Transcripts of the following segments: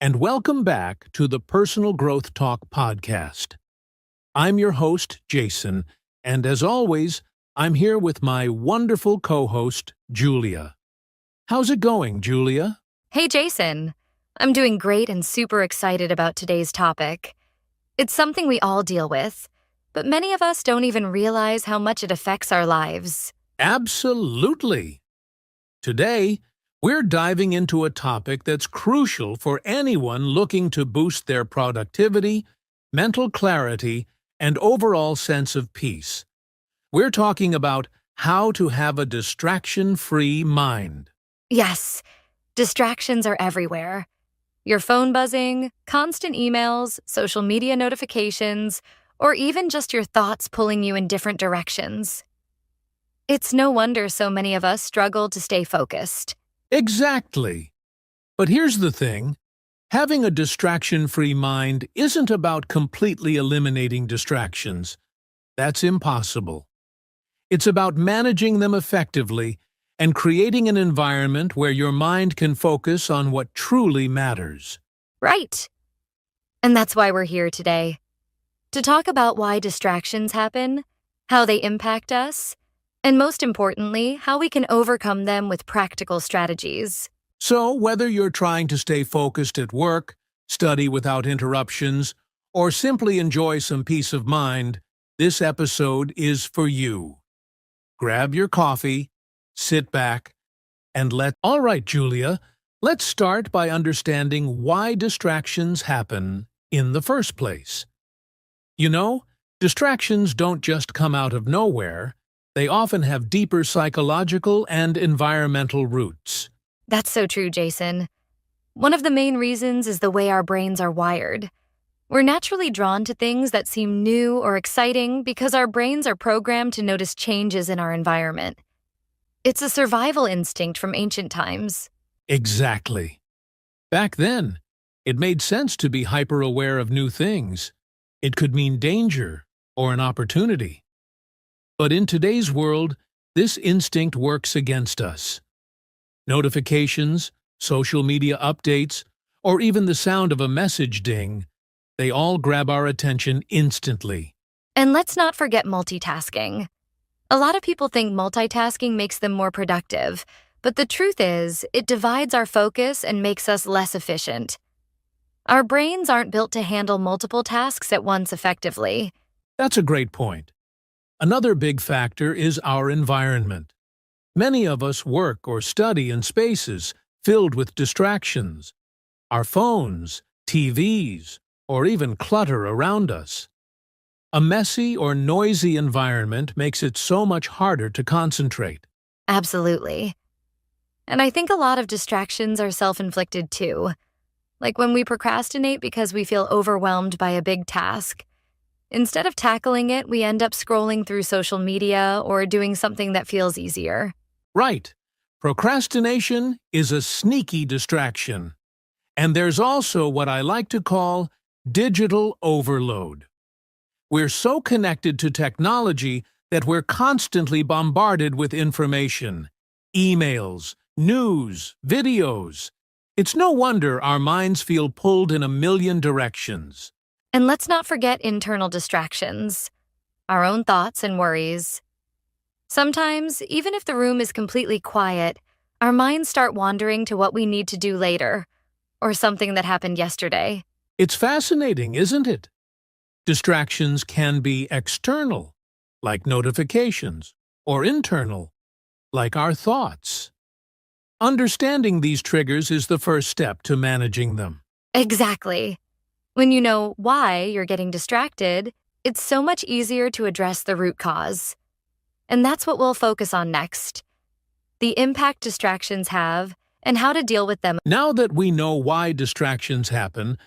and welcome back to the Personal Growth Talk podcast. I'm your host, Jason, and as always, I'm here with my wonderful co-host, Julia. How's it going, Julia? Hey, Jason. I'm doing great and super excited about today's topic. It's something we all deal with, but many of us don't even realize how much it affects our lives. Absolutely. Today, we're diving into a topic that's crucial for anyone looking to boost their productivity, mental clarity, and overall sense of peace. We're talking about how to have a distraction-free mind. Yes, distractions are everywhere. Your phone buzzing, constant emails, social media notifications, or even just your thoughts pulling you in different directions. It's no wonder so many of us struggle to stay focused. Exactly. But here's the thing. Having a distraction-free mind isn't about completely eliminating distractions. That's impossible. It's about managing them effectively and creating an environment where your mind can focus on what truly matters. Right. And that's why we're here today. To talk about why distractions happen, how they impact us, and most importantly, how we can overcome them with practical strategies. So, whether you're trying to stay focused at work, study without interruptions, or simply enjoy some peace of mind, this episode is for you. Grab your coffee, sit back, and All right, Julia, let's start by understanding why distractions happen in the first place. You know, distractions don't just come out of nowhere. They often have deeper psychological and environmental roots. That's so true, Jason. One of the main reasons is the way our brains are wired. We're naturally drawn to things that seem new or exciting because our brains are programmed to notice changes in our environment. It's a survival instinct from ancient times. Exactly. Back then, it made sense to be hyper-aware of new things. It could mean danger or an opportunity. But in today's world, this instinct works against us. Notifications, social media updates, or even the sound of a message ding, they all grab our attention instantly. And let's not forget multitasking. A lot of people think multitasking makes them more productive, but the truth is, it divides our focus and makes us less efficient. Our brains aren't built to handle multiple tasks at once effectively. That's a great point. Another big factor is our environment. Many of us work or study in spaces filled with distractions. Our phones, TVs, or even clutter around us. A messy or noisy environment makes it so much harder to concentrate. Absolutely. And I think a lot of distractions are self-inflicted too. Like when we procrastinate because we feel overwhelmed by a big task. Instead of tackling it, we end up scrolling through social media or doing something that feels easier. Right. Procrastination is a sneaky distraction. And there's also what I like to call digital overload. We're so connected to technology that we're constantly bombarded with information, emails, news, videos. It's no wonder our minds feel pulled in a million directions. And let's not forget internal distractions, our own thoughts and worries. Sometimes, even if the room is completely quiet, our minds start wandering to what we need to do later, or something that happened yesterday. It's fascinating, isn't it? Distractions can be external, like notifications, or internal, like our thoughts. Understanding these triggers is the first step to managing them. Exactly. When you know why you're getting distracted, it's so much easier to address the root cause. And that's what we'll focus on next. The impact distractions have and how to deal with them. Now that we know why distractions happen,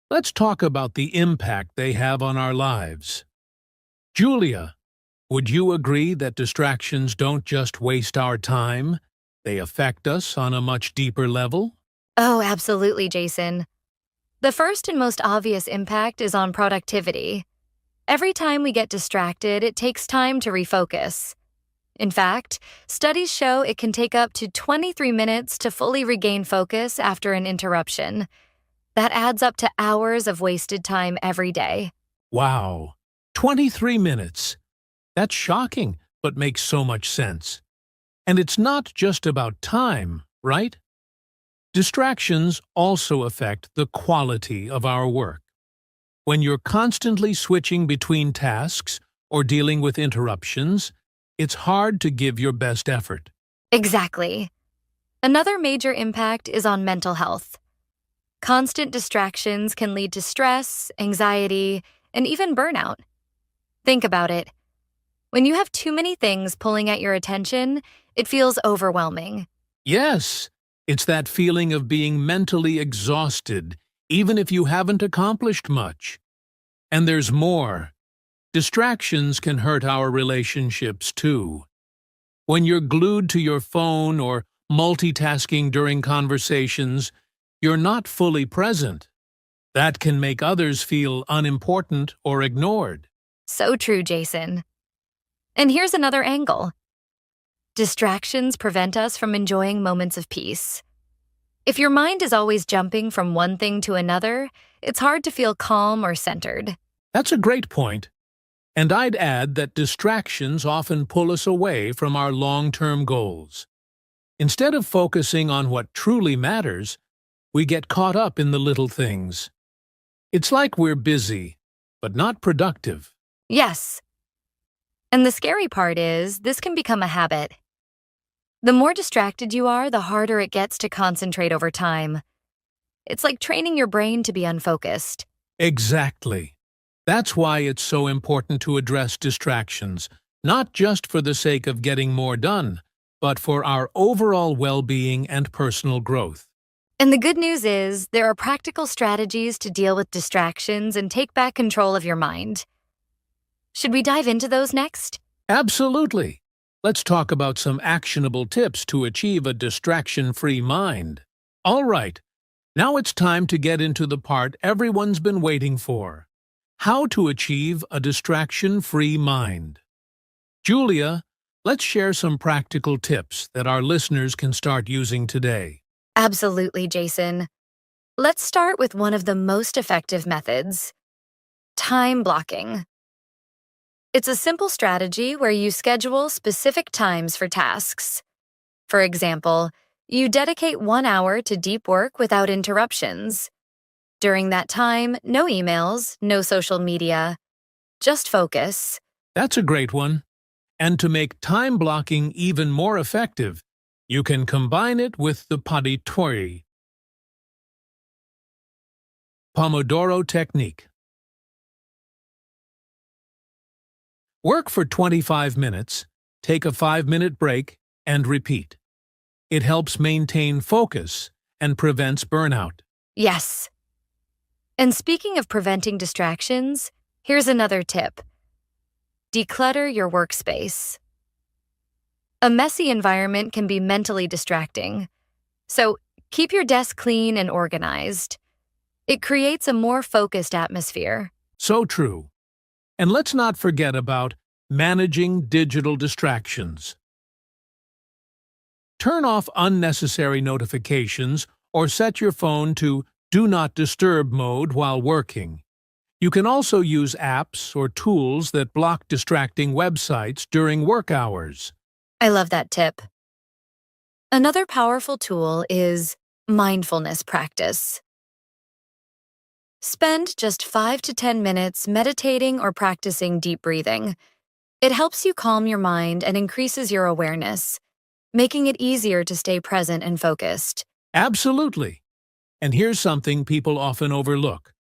let's talk about the impact they have on our lives. Julia, would you agree that distractions don't just waste our time? They affect us on a much deeper level? Oh, absolutely, Jason. The first and most obvious impact is on productivity. Every time we get distracted, it takes time to refocus. In fact, studies show it can take up to 23 minutes to fully regain focus after an interruption. That adds up to hours of wasted time every day. Wow, 23 minutes. That's shocking, but makes so much sense. And it's not just about time, right? Distractions also affect the quality of our work. When you're constantly switching between tasks or dealing with interruptions, it's hard to give your best effort. Exactly. Another major impact is on mental health. Constant distractions can lead to stress, anxiety, and even burnout. Think about it. When you have too many things pulling at your attention, it feels overwhelming. Yes, it's that feeling of being mentally exhausted, even if you haven't accomplished much. And there's more. Distractions can hurt our relationships too. When you're glued to your phone or multitasking during conversations, you're not fully present. That can make others feel unimportant or ignored. So true, Jason. And here's another angle. Distractions prevent us from enjoying moments of peace. If your mind is always jumping from one thing to another, it's hard to feel calm or centered. That's a great point. And I'd add that distractions often pull us away from our long-term goals. Instead of focusing on what truly matters, we get caught up in the little things. It's like we're busy, but not productive. Yes. And the scary part is, this can become a habit. The more distracted you are, the harder it gets to concentrate over time. It's like training your brain to be unfocused. Exactly. That's why it's so important to address distractions, not just for the sake of getting more done, but for our overall well-being and personal growth. And the good news is, there are practical strategies to deal with distractions and take back control of your mind. Should we dive into those next? Absolutely. Let's talk about some actionable tips to achieve a distraction-free mind. All right, now it's time to get into the part everyone's been waiting for. How to achieve a distraction-free mind. Julia, let's share some practical tips that our listeners can start using today. Absolutely, Jason. Let's start with one of the most effective methods: time blocking. It's a simple strategy where you schedule specific times for tasks. For example, you dedicate 1 hour to deep work without interruptions. During that time, no emails, no social media, just focus. That's a great one. And to make time blocking even more effective, you can combine it with the Pomodoro technique. Work for 25 minutes, take a 5-minute break, and repeat. It helps maintain focus and prevents burnout. Yes. And speaking of preventing distractions, here's another tip. Declutter your workspace. A messy environment can be mentally distracting, so keep your desk clean and organized. It creates a more focused atmosphere. So true. And let's not forget about managing digital distractions. Turn off unnecessary notifications or set your phone to Do Not Disturb mode while working. You can also use apps or tools that block distracting websites during work hours. I love that tip. Another powerful tool is mindfulness practice. Spend just 5 to 10 minutes meditating or practicing deep breathing. It helps you calm your mind and increases your awareness, making it easier to stay present and focused. Absolutely. And here's something people often overlook: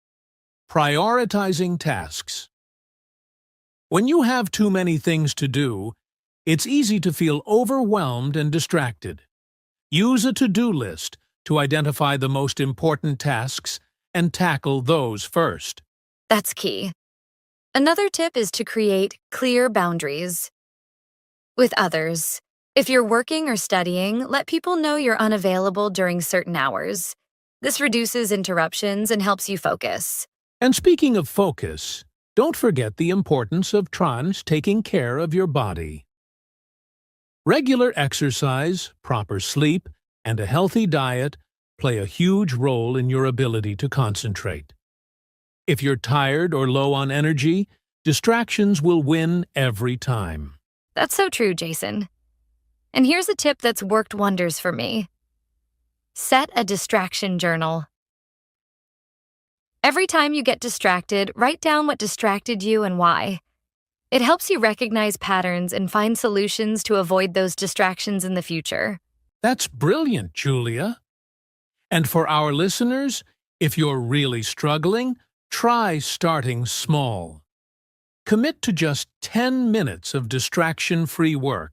prioritizing tasks. When you have too many things to do, it's easy to feel overwhelmed and distracted. Use a to-do list to identify the most important tasks and tackle those first. That's key. Another tip is to create clear boundaries with others. If you're working or studying, let people know you're unavailable during certain hours. This reduces interruptions and helps you focus. And speaking of focus, don't forget the importance of taking care of your body. Regular exercise, proper sleep, and a healthy diet play a huge role in your ability to concentrate. If you're tired or low on energy, distractions will win every time. That's so true, Jason. And here's a tip that's worked wonders for me. Set a distraction journal. Every time you get distracted, write down what distracted you and why. It helps you recognize patterns and find solutions to avoid those distractions in the future. That's brilliant, Julia. And for our listeners, if you're really struggling, try starting small. Commit to just 10 minutes of distraction-free work,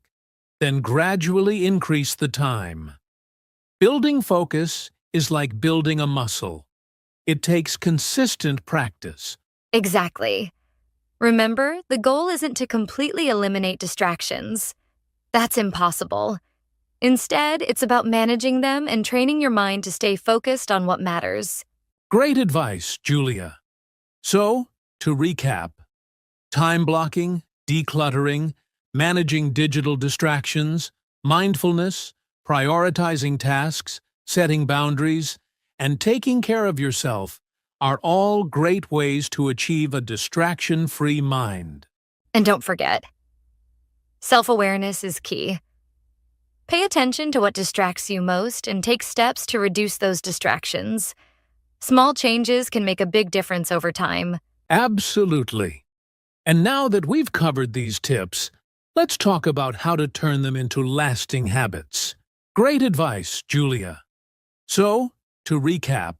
then gradually increase the time. Building focus is like building a muscle. It takes consistent practice. Exactly. Remember, the goal isn't to completely eliminate distractions. That's impossible. Instead, it's about managing them and training your mind to stay focused on what matters. Great advice, Julia. So, to recap, time blocking, decluttering, managing digital distractions, mindfulness, prioritizing tasks, setting boundaries, and taking care of yourself are all great ways to achieve a distraction-free mind. And don't forget, self-awareness is key. Pay attention to what distracts you most and take steps to reduce those distractions. Small changes can make a big difference over time. Absolutely. And now that we've covered these tips, let's talk about how to turn them into lasting habits. Great advice, Julia. So, to recap,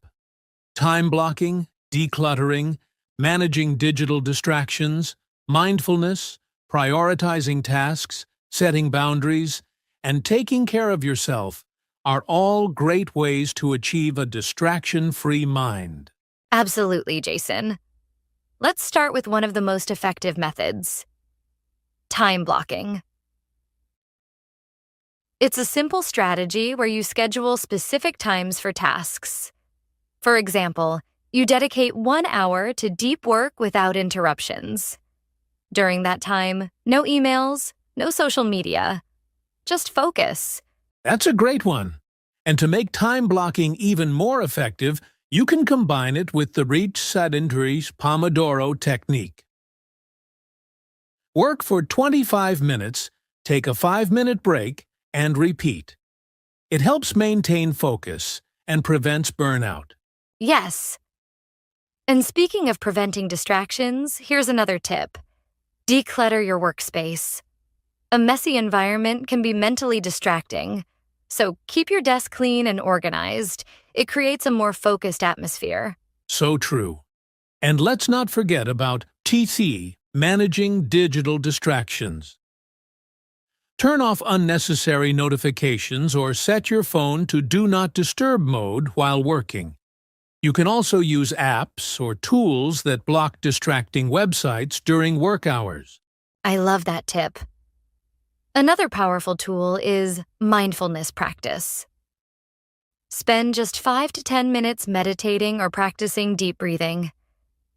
time blocking, decluttering, managing digital distractions, mindfulness, prioritizing tasks, setting boundaries, and taking care of yourself are all great ways to achieve a distraction-free mind. Absolutely, Jason. Let's start with one of the most effective methods: time blocking. It's a simple strategy where you schedule specific times for tasks. For example, you dedicate 1 hour to deep work without interruptions. During that time, no emails, no social media. Just focus. That's a great one. And to make time blocking even more effective, you can combine it with the Reach Sedentary's Pomodoro technique. Work for 25 minutes, take a 5-minute break, and repeat. It helps maintain focus and prevents burnout. Yes. And speaking of preventing distractions, here's another tip. Declutter your workspace. A messy environment can be mentally distracting, so keep your desk clean and organized. It creates a more focused atmosphere. So true. And let's not forget about TC, managing digital distractions. Turn off unnecessary notifications or set your phone to Do Not Disturb mode while working. You can also use apps or tools that block distracting websites during work hours. I love that tip. Another powerful tool is mindfulness practice. Spend just 5 to 10 minutes meditating or practicing deep breathing.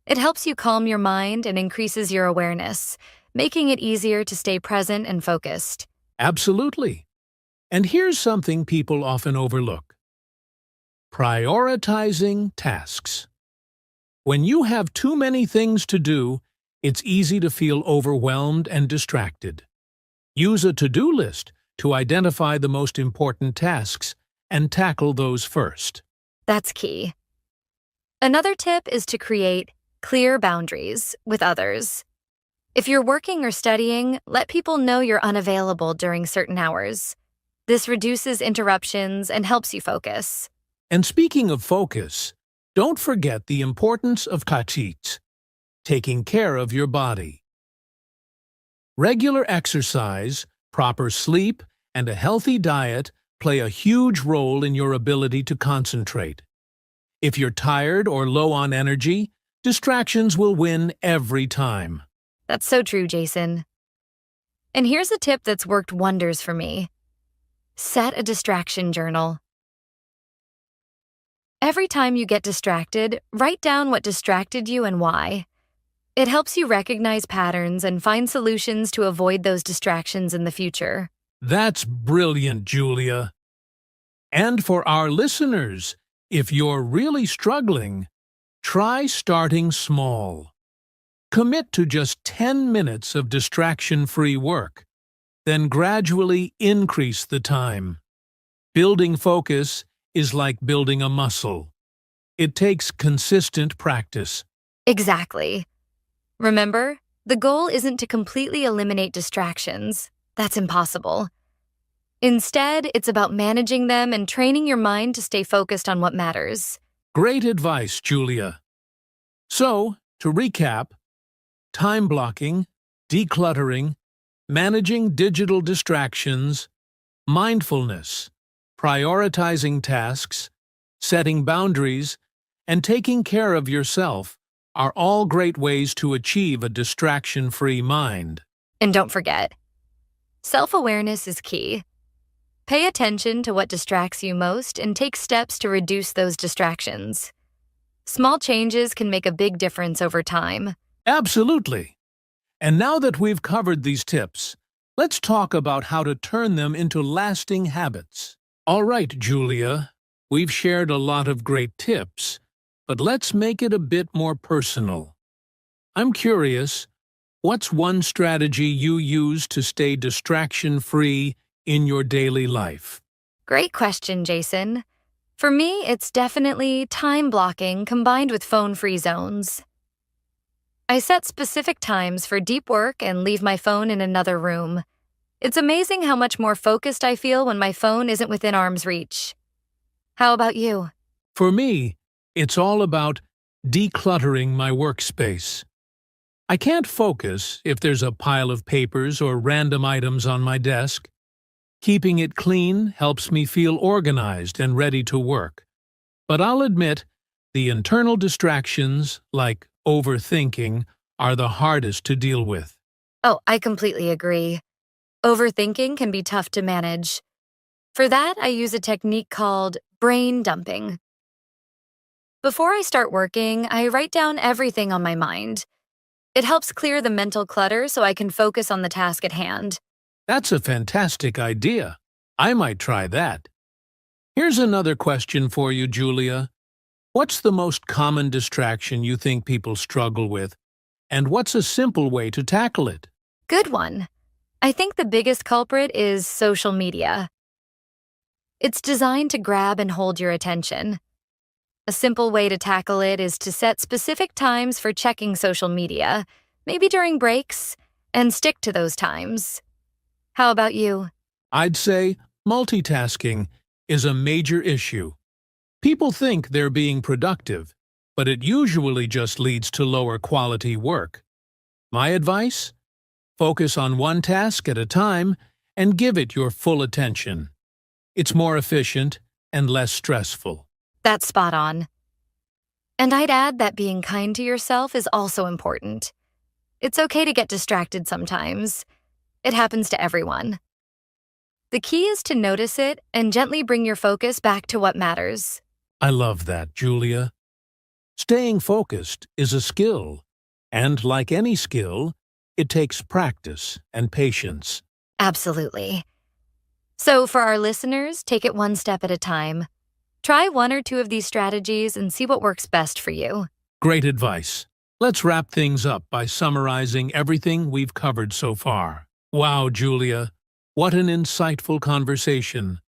It helps you calm your mind and increases your awareness, making it easier to stay present and focused. Absolutely. And here's something people often overlook: prioritizing tasks. When you have too many things to do, it's easy to feel overwhelmed and distracted. Use a to-do list to identify the most important tasks and tackle those first. That's key. Another tip is to create clear boundaries with others. If you're working or studying, let people know you're unavailable during certain hours. This reduces interruptions and helps you focus. And speaking of focus, don't forget the importance of kachits, taking care of your body. Regular exercise, proper sleep, and a healthy diet play a huge role in your ability to concentrate. If you're tired or low on energy, distractions will win every time. That's so true, Jason. And here's a tip that's worked wonders for me. Set a distraction journal. Every time you get distracted, write down what distracted you and why. It helps you recognize patterns and find solutions to avoid those distractions in the future. That's brilliant, Julia. And for our listeners, if you're really struggling, try starting small. Commit to just 10 minutes of distraction-free work, then gradually increase the time. Building focus is like building a muscle. It takes consistent practice. Exactly. Remember, the goal isn't to completely eliminate distractions. That's impossible. Instead, it's about managing them and training your mind to stay focused on what matters. Great advice, Julia. So, to recap, time blocking, decluttering, managing digital distractions, mindfulness, prioritizing tasks, setting boundaries, and taking care of yourself are all great ways to achieve a distraction-free mind. And don't forget, self-awareness is key. Pay attention to what distracts you most and take steps to reduce those distractions. Small changes can make a big difference over time. Absolutely. And now that we've covered these tips, let's talk about how to turn them into lasting habits. All right, Julia, we've shared a lot of great tips, but let's make it a bit more personal. I'm curious, what's one strategy you use to stay distraction-free in your daily life? Great question, Jason. For me, it's definitely time blocking combined with phone-free zones. I set specific times for deep work and leave my phone in another room. It's amazing how much more focused I feel when my phone isn't within arm's reach. How about you? For me, it's all about decluttering my workspace. I can't focus if there's a pile of papers or random items on my desk. Keeping it clean helps me feel organized and ready to work. But I'll admit, the internal distractions, like overthinking, are the hardest to deal with. Oh, I completely agree. Overthinking can be tough to manage. For that, I use a technique called brain dumping. Before I start working, I write down everything on my mind. It helps clear the mental clutter so I can focus on the task at hand. That's a fantastic idea. I might try that. Here's another question for you, Julia. What's the most common distraction you think people struggle with, and what's a simple way to tackle it? Good one. I think the biggest culprit is social media. It's designed to grab and hold your attention. A simple way to tackle it is to set specific times for checking social media, maybe during breaks, and stick to those times. How about you? I'd say multitasking is a major issue. People think they're being productive, but it usually just leads to lower quality work. My advice? Focus on one task at a time and give it your full attention. It's more efficient and less stressful. That's spot on. And I'd add that being kind to yourself is also important. It's okay to get distracted sometimes. It happens to everyone. The key is to notice it and gently bring your focus back to what matters. I love that, Julia. Staying focused is a skill, and like any skill, it takes practice and patience. Absolutely. So for our listeners, take it one step at a time. Try one or two of these strategies and see what works best for you. Great advice. Let's wrap things up by summarizing everything we've covered so far. Wow, Julia, what an insightful conversation.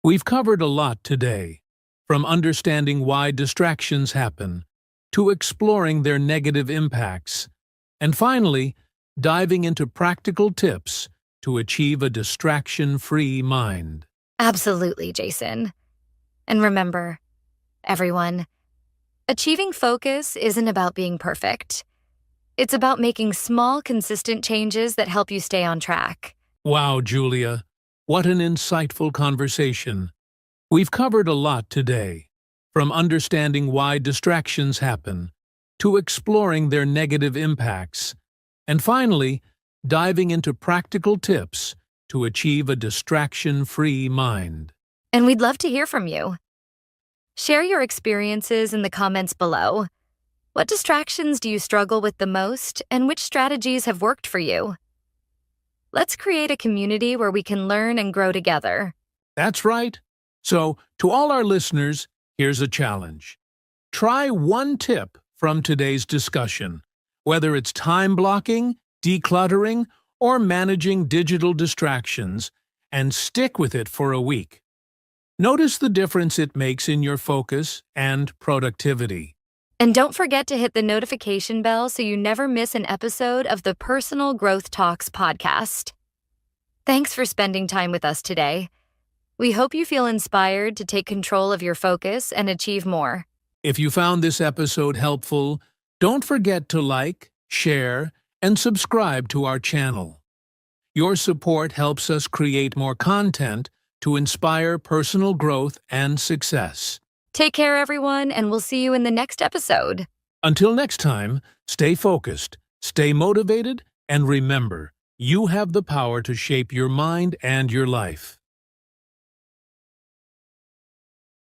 We've covered a lot today, from understanding why distractions happen, to exploring their negative impacts, and finally, diving into practical tips to achieve a distraction-free mind. Absolutely, Jason. And remember, everyone, achieving focus isn't about being perfect. It's about making small, consistent changes that help you stay on track. Wow, Julia, what an insightful conversation. We've covered a lot today, from understanding why distractions happen, to exploring their negative impacts, and finally, diving into practical tips to achieve a distraction-free mind. And we'd love to hear from you. Share your experiences in the comments below. What distractions do you struggle with the most, and which strategies have worked for you? Let's create a community where we can learn and grow together. That's right. So, to all our listeners, here's a challenge. Try one tip from today's discussion, whether it's time blocking, decluttering, or managing digital distractions, and stick with it for a week. Notice the difference it makes in your focus and productivity. And don't forget to hit the notification bell so you never miss an episode of the Personal Growth Talks podcast. Thanks for spending time with us today. We hope you feel inspired to take control of your focus and achieve more. If you found this episode helpful, don't forget to like, share, and subscribe to our channel. Your support helps us create more content to inspire personal growth and success. Take care, everyone, and we'll see you in the next episode. Until next time, stay focused, stay motivated, and remember, you have the power to shape your mind and your life.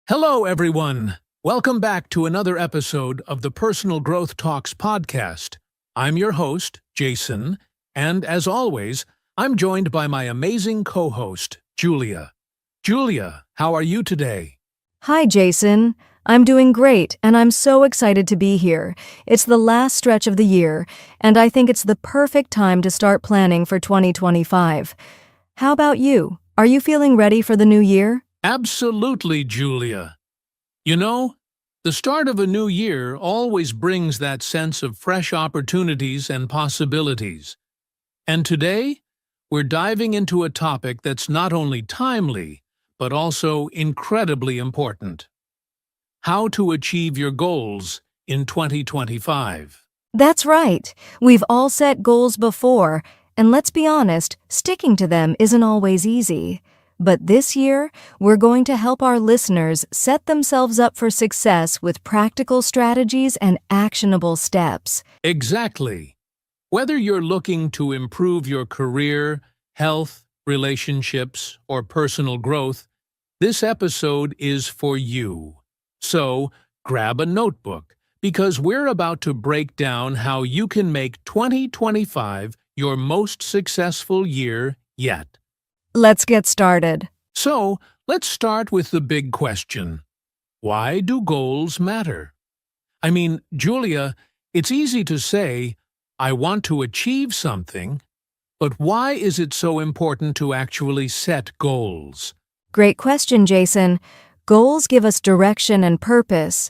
Hello, everyone. Welcome back to another episode of the Personal Growth Talks podcast. I'm your host, Jason, and as always, I'm joined by my amazing co-host, Julia. Julia, how are you today? Hi, Jason. I'm doing great, and I'm so excited to be here. It's the last stretch of the year, and I think it's the perfect time to start planning for 2025. How about you? Are you feeling ready for the new year? Absolutely, Julia. You know, the start of a new year always brings that sense of fresh opportunities and possibilities. And today, we're diving into a topic that's not only timely, but also incredibly important. How to achieve your goals in 2025. That's right. We've all set goals before, and let's be honest, sticking to them isn't always easy. But this year, we're going to help our listeners set themselves up for success with practical strategies and actionable steps. Exactly. Whether you're looking to improve your career, health, relationships, or personal growth, this episode is for you. So, grab a notebook, because we're about to break down how you can make 2025 your most successful year yet. Let's get started. So, let's start with the big question. Why do goals matter? I mean, Julia, it's easy to say, I want to achieve something, but why is it so important to actually set goals? Great question, Jason. Goals give us direction and purpose.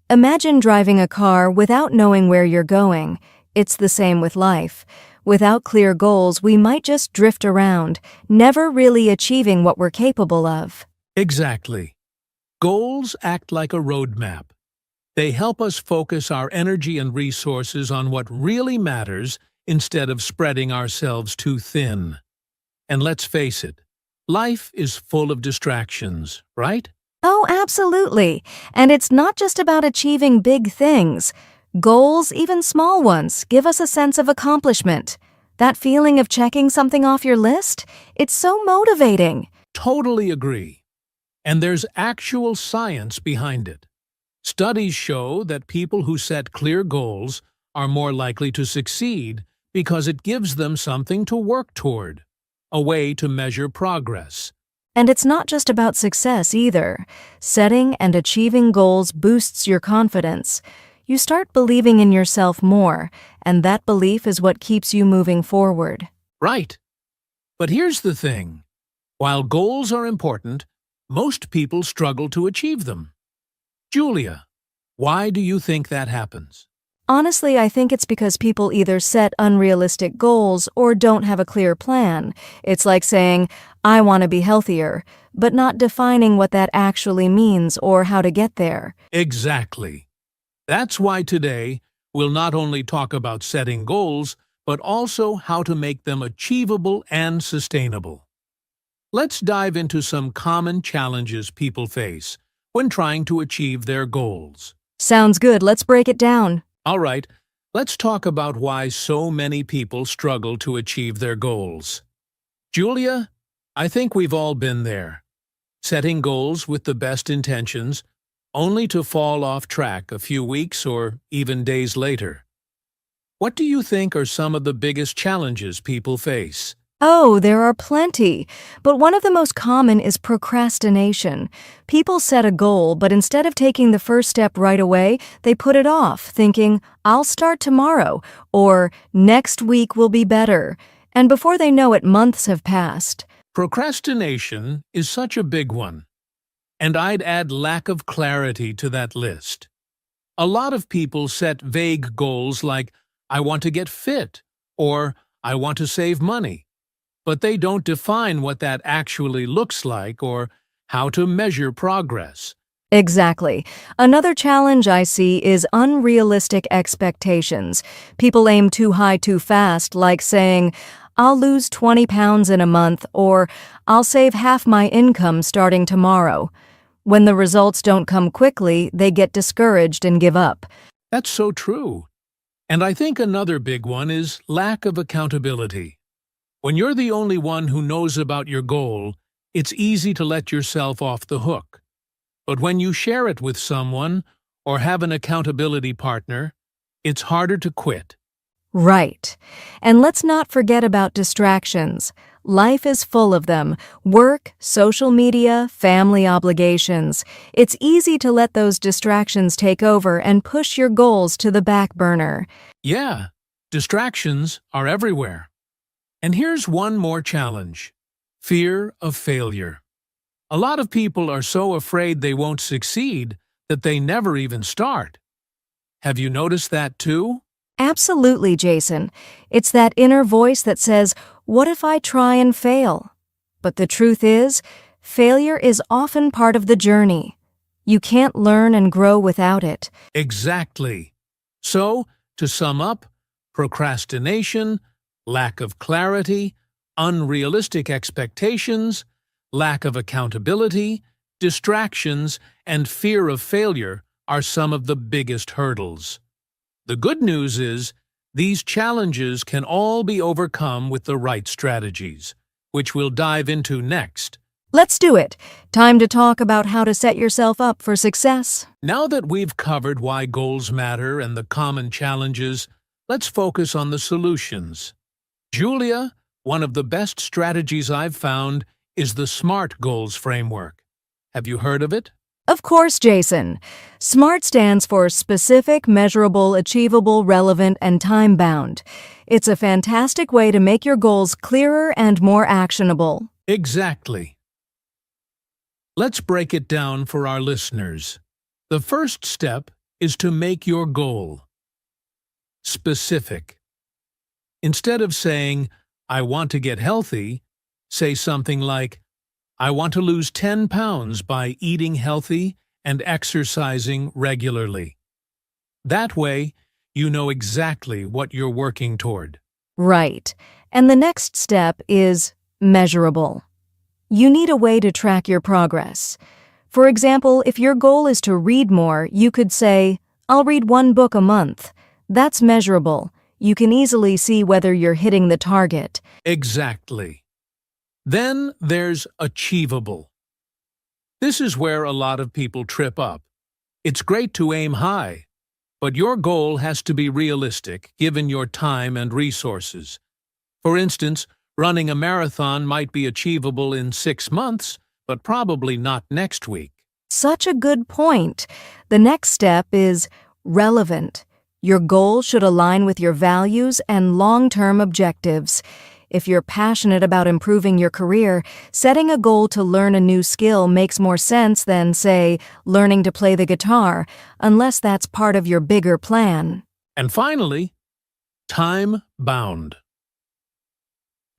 Imagine driving a car without knowing where you're going. It's the same with life. Without clear goals, we might just drift around, never really achieving what we're capable of. Exactly. Goals act like a roadmap. They help us focus our energy and resources on what really matters instead of spreading ourselves too thin. And let's face it, life is full of distractions, right? Oh, absolutely. And it's not just about achieving big things. Goals, even small ones, give us a sense of accomplishment. That feeling of checking something off your list, it's so motivating. Totally agree. And there's actual science behind it. Studies show that people who set clear goals are more likely to succeed because it gives them something to work toward, a way to measure progress. And it's not just about success either. Setting and achieving goals boosts your confidence. You start believing in yourself more, and that belief is what keeps you moving forward. Right. But here's the thing. While goals are important, most people struggle to achieve them. Julia, why do you think that happens? Honestly, I think it's because people either set unrealistic goals or don't have a clear plan. It's like saying, I want to be healthier, but not defining what that actually means or how to get there. Exactly. That's why today we'll not only talk about setting goals, but also how to make them achievable and sustainable. Let's dive into some common challenges people face when trying to achieve their goals. Sounds good. Let's break it down. All right, let's talk about why so many people struggle to achieve their goals. Julia, I think we've all been there. Setting goals with the best intentions, only to fall off track a few weeks or even days later. What do you think are some of the biggest challenges people face? Oh, there are plenty. But one of the most common is procrastination. People set a goal, but instead of taking the first step right away, they put it off, thinking, I'll start tomorrow, or next week will be better. And before they know it, months have passed. Procrastination is such a big one, and I'd add lack of clarity to that list. A lot of people set vague goals like, I want to get fit, or I want to save money, but they don't define what that actually looks like or how to measure progress. Exactly. Another challenge I see is unrealistic expectations. People aim too high too fast, like saying, I'll lose 20 pounds in a month, or I'll save half my income starting tomorrow. When the results don't come quickly, they get discouraged and give up. That's so true. And I think another big one is lack of accountability. When you're the only one who knows about your goal, it's easy to let yourself off the hook. But when you share it with someone or have an accountability partner, it's harder to quit. Right. And let's not forget about distractions. Life is full of them. Work, social media, family obligations. It's easy to let those distractions take over and push your goals to the back burner. Yeah, distractions are everywhere. And here's one more challenge: fear of failure. A lot of people are so afraid they won't succeed that they never even start. Have you noticed that too? Absolutely, Jason. It's that inner voice that says, what if I try and fail? But the truth is, failure is often part of the journey. You can't learn and grow without it. Exactly. So, to sum up, procrastination, lack of clarity, unrealistic expectations, lack of accountability, distractions, and fear of failure are some of the biggest hurdles. The good news is, these challenges can all be overcome with the right strategies, which we'll dive into next. Let's do it. Time to talk about how to set yourself up for success. Now that we've covered why goals matter and the common challenges, let's focus on the solutions. Julia, one of the best strategies I've found is the SMART Goals framework. Have you heard of it? Of course, Jason. SMART stands for specific, measurable, achievable, relevant, and time-bound. It's a fantastic way to make your goals clearer and more actionable. Exactly. Let's break it down for our listeners. The first step is to make your goal specific. Instead of saying, I want to get healthy, say something like, I want to lose 10 pounds by eating healthy and exercising regularly. That way, you know exactly what you're working toward. Right. And the next step is measurable. You need a way to track your progress. For example, if your goal is to read more, you could say, I'll read 1 book a month. That's measurable. You can easily see whether you're hitting the target. Exactly. Then there's achievable. This is where a lot of people trip up. It's great to aim high, but your goal has to be realistic given your time and resources. For instance, running a marathon might be achievable in 6 months, but probably not next week. Such a good point. The next step is relevant. Your goal should align with your values and long-term objectives. If you're passionate about improving your career, setting a goal to learn a new skill makes more sense than, say, learning to play the guitar, unless that's part of your bigger plan. And finally, time-bound.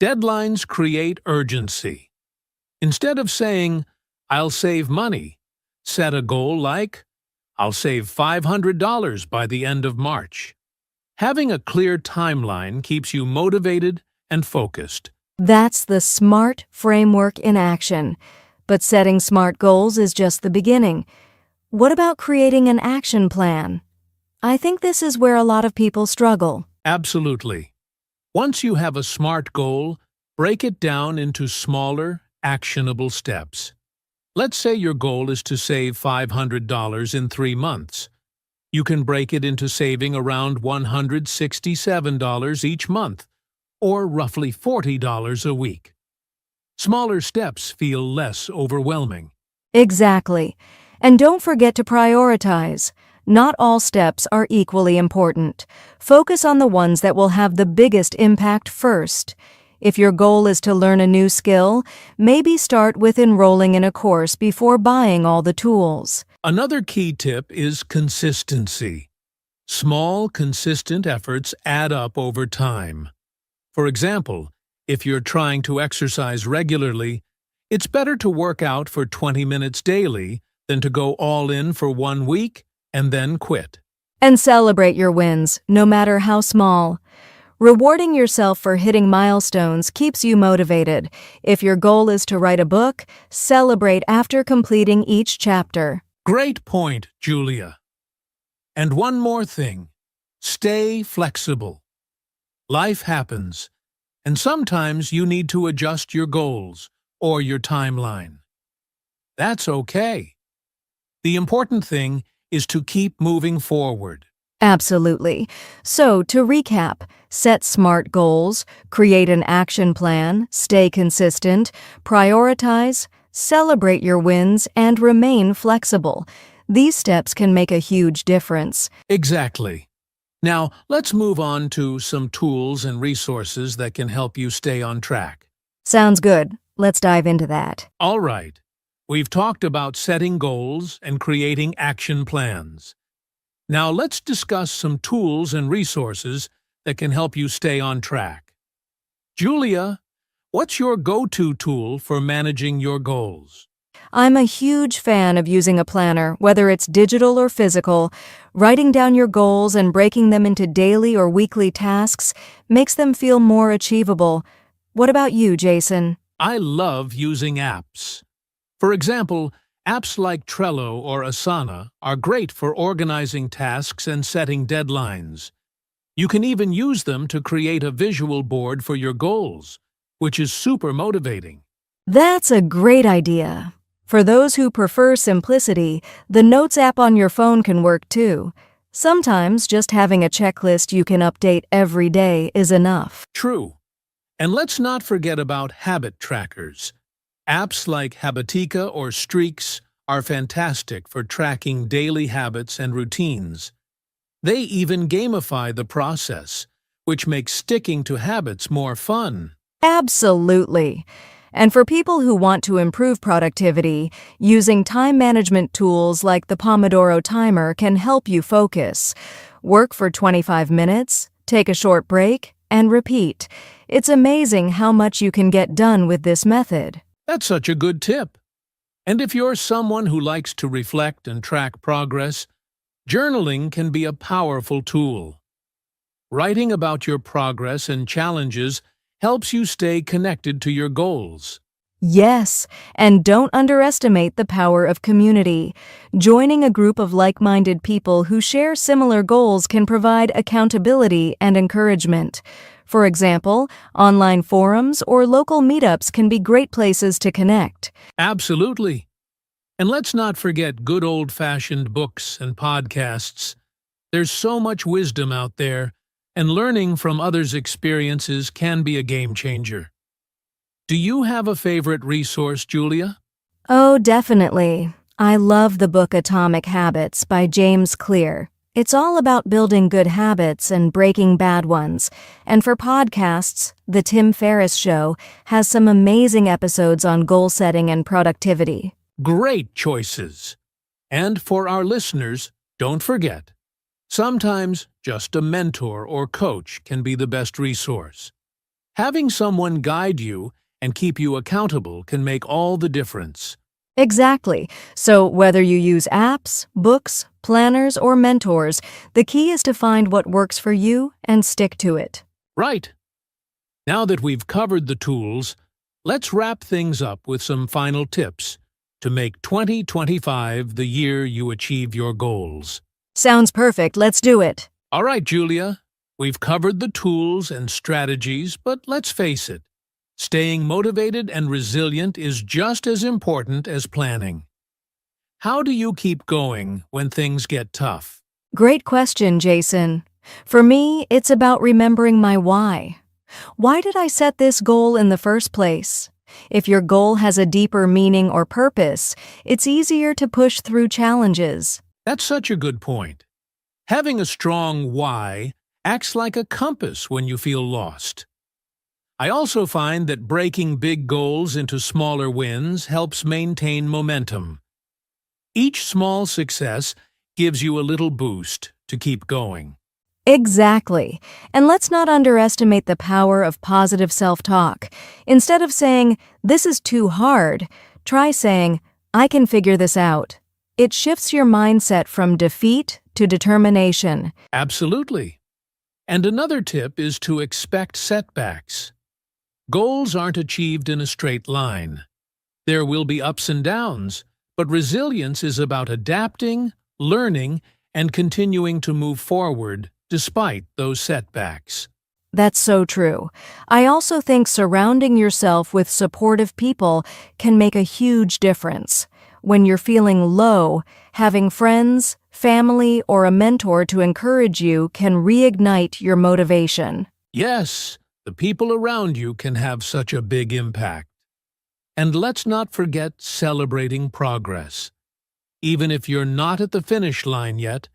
Deadlines create urgency. Instead of saying, I'll save money, set a goal like, I'll save $500 by the end of March. Having a clear timeline keeps you motivated and focused. That's the SMART framework in action. But setting SMART goals is just the beginning. What about creating an action plan? I think this is where a lot of people struggle. Absolutely. Once you have a SMART goal, break it down into smaller, actionable steps. Let's say your goal is to save $500 in 3 months. You can break it into saving around $167 each month, or roughly $40 a week. Smaller steps feel less overwhelming. Exactly. And don't forget to prioritize. Not all steps are equally important. Focus on the ones that will have the biggest impact first. If your goal is to learn a new skill, maybe start with enrolling in a course before buying all the tools. Another key tip is consistency. Small, consistent efforts add up over time. For example, if you're trying to exercise regularly, it's better to work out for 20 minutes daily than to go all in for 1 week and then quit. And celebrate your wins, no matter how small. Rewarding yourself for hitting milestones keeps you motivated. If your goal is to write a book, celebrate after completing each chapter. Great point, Julia. And one more thing. Stay flexible. Life happens, and sometimes you need to adjust your goals or your timeline. That's okay. The important thing is to keep moving forward. Absolutely. So, to recap, set SMART goals, create an action plan, stay consistent, prioritize, celebrate your wins, and remain flexible. These steps can make a huge difference. Exactly. Now, let's move on to some tools and resources that can help you stay on track. Sounds good. Let's dive into that. All right. We've talked about setting goals and creating action plans. Now let's discuss some tools and resources that can help you stay on track. Julia, what's your go-to tool for managing your goals? I'm a huge fan of using a planner, whether it's digital or physical. Writing down your goals and breaking them into daily or weekly tasks makes them feel more achievable. What about you, Jason? I love using apps. For example, apps like Trello or Asana are great for organizing tasks and setting deadlines. You can even use them to create a visual board for your goals, which is super motivating. That's a great idea. For those who prefer simplicity, the Notes app on your phone can work too. Sometimes just having a checklist you can update every day is enough. True. And let's not forget about habit trackers. Apps like Habitica or Streaks are fantastic for tracking daily habits and routines. They even gamify the process, which makes sticking to habits more fun. Absolutely. And for people who want to improve productivity, using time management tools like the Pomodoro timer can help you focus. Work for 25 minutes, take a short break, and repeat. It's amazing how much you can get done with this method. That's such a good tip. And if you're someone who likes to reflect and track progress, journaling can be a powerful tool. Writing about your progress and challenges helps you stay connected to your goals. Yes, and don't underestimate the power of community. Joining a group of like-minded people who share similar goals can provide accountability and encouragement. For example, online forums or local meetups can be great places to connect. Absolutely. And let's not forget good old-fashioned books and podcasts. There's so much wisdom out there, and learning from others' experiences can be a game changer. Do you have a favorite resource, Julia? Oh, definitely. I love the book Atomic Habits by James Clear. It's all about building good habits and breaking bad ones. And for podcasts, The Tim Ferriss Show has some amazing episodes on goal setting and productivity. Great choices. And for our listeners, don't forget, sometimes just a mentor or coach can be the best resource. Having someone guide you and keep you accountable can make all the difference. Exactly. So whether you use apps, books, planners, or mentors, the key is to find what works for you and stick to it. Right. Now that we've covered the tools, let's wrap things up with some final tips to make 2025 the year you achieve your goals. Sounds perfect. Let's do it. All right, Julia. We've covered the tools and strategies, but let's face it, staying motivated and resilient is just as important as planning. How do you keep going when things get tough? Great question, Jason. For me, it's about remembering my why. Why did I set this goal in the first place? If your goal has a deeper meaning or purpose, it's easier to push through challenges. That's such a good point. Having a strong why acts like a compass when you feel lost. I also find that breaking big goals into smaller wins helps maintain momentum. Each small success gives you a little boost to keep going. Exactly. And let's not underestimate the power of positive self-talk. Instead of saying, "This is too hard," try saying, "I can figure this out." It shifts your mindset from defeat to determination. Absolutely. And another tip is to expect setbacks. Goals aren't achieved in a straight line. There will be ups and downs, but resilience is about adapting, learning, and continuing to move forward despite those setbacks. That's so true. I also think surrounding yourself with supportive people can make a huge difference. When you're feeling low, having friends, family, or a mentor to encourage you can reignite your motivation. Yes, the people around you can have such a big impact. And let's not forget celebrating progress. Even if you're not at the finish line yet,